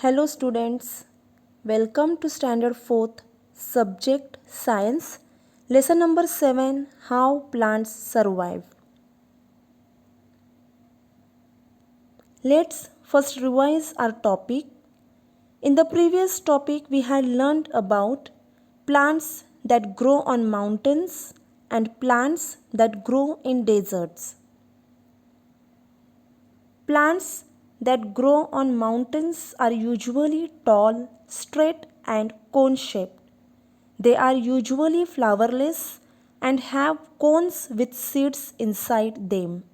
Hello students, welcome to Standard 4th, Subject Science, Lesson number 7, How Plants Survive. Let's first revise our topic. In the previous topic we had learned about plants that grow on mountains and plants that grow in deserts. Plants that grow on mountains are usually tall, straight and cone-shaped. They are usually flowerless and have cones with seeds inside them.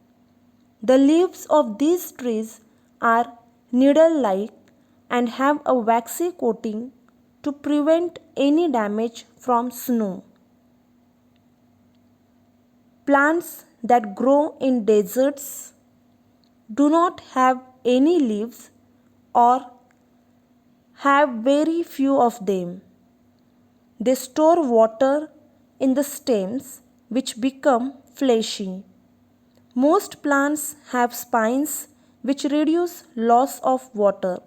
The leaves of these trees are needle-like and have a waxy coating to prevent any damage from snow. Plants that grow in deserts do not have any leaves or have very few of them. They store water in the stems which become fleshy. Most plants have spines which reduce loss of water.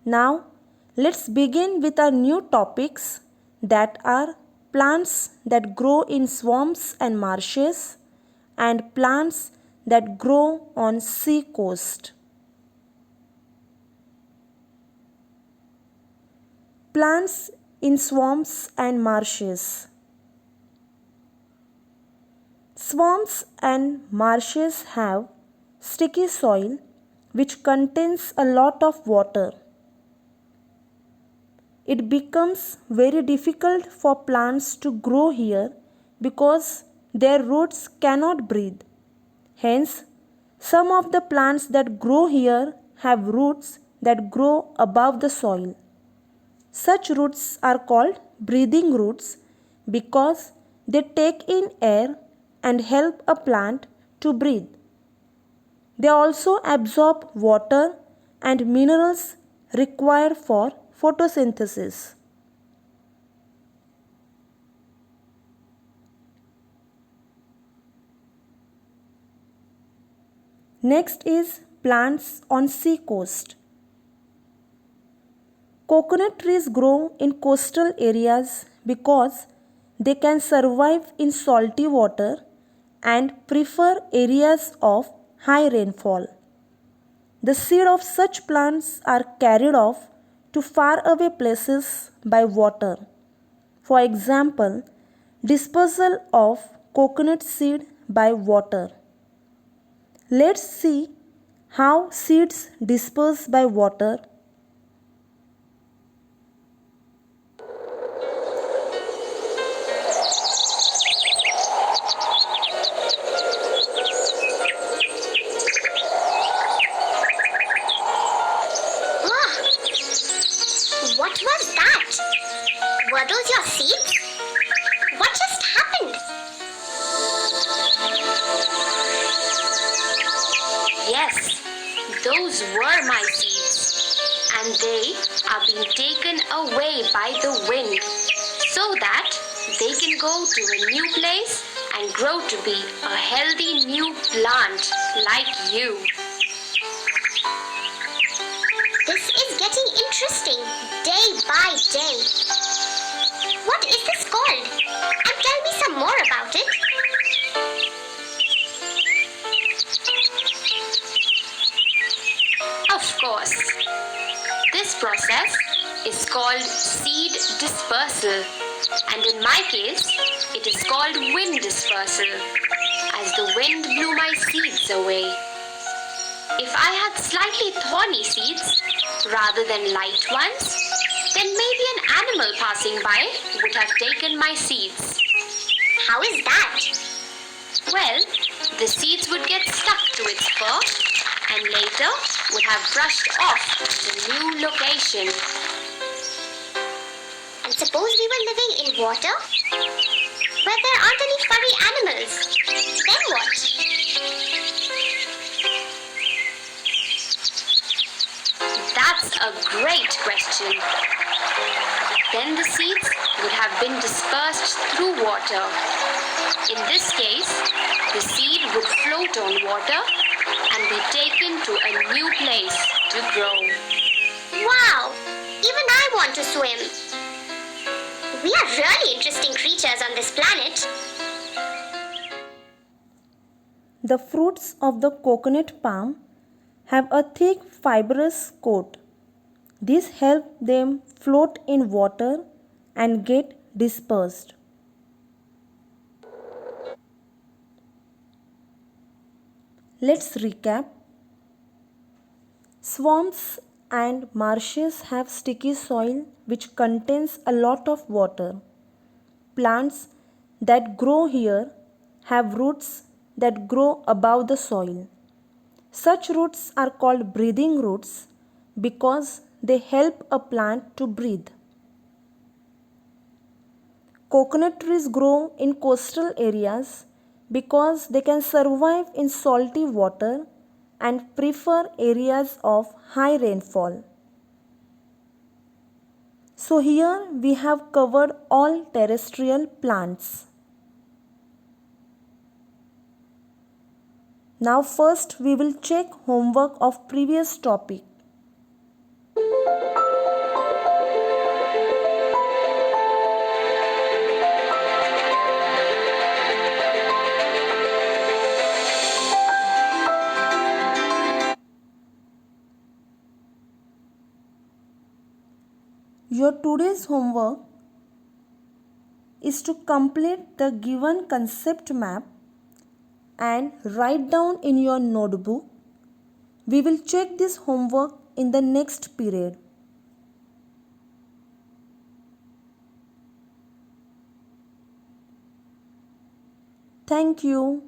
Now let's begin with our new topics that are plants that grow in swamps and marshes and plants that grow on sea coast. Plants in swamps and marshes. Swamps and marshes have sticky soil which contains a lot of water. It becomes very difficult for plants to grow here because their roots cannot breathe. Hence, some of the plants that grow here have roots that grow above the soil. Such roots are called breathing roots because they take in air and help a plant to breathe. They also absorb water and minerals required for photosynthesis. Next is plants on sea coast. Coconut trees grow in coastal areas because they can survive in salty water and prefer areas of high rainfall. The seed of such plants are carried off to faraway places by water. For example, dispersal of coconut seed by water. Let's see how seeds disperse by water. What was that? Were those your seeds? What just happened? Yes, those were my seeds, and they are being taken away by the wind so that they can go to a new place and grow to be a healthy new plant like you. This is getting interesting day by day. What is this called? And tell me some more about it. Of course, this process is called seed dispersal, and in my case, it is called wind dispersal, as the wind blew my seeds away. If I had slightly thorny seeds rather than light ones, then maybe an animal passing by would have taken my seeds. How is that? Well, the seeds would get stuck to its fur and later would have brushed off the new location. And suppose we were living in water where there aren't any furry animals. Then what? That's a great question. Then the seeds would have been dispersed through water. In this case, the seed would float on water and be taken to a new place to grow. want to swim. We are really interesting creatures on this planet. The fruits of the coconut palm have a thick fibrous coat. This helps them float in water and get dispersed. Let's recap. Swamps and marshes have sticky soil which contains a lot of water. Plants that grow here have roots that grow above the soil. Such roots are called breathing roots because they help a plant to breathe. Coconut trees grow in coastal areas because they can survive in salty water and prefer areas of high rainfall. So here we have covered all terrestrial plants. Now first we will check homework of previous topic. Your today's homework is to complete the given concept map and write down in your notebook. We will check this homework in the next period. Thank you.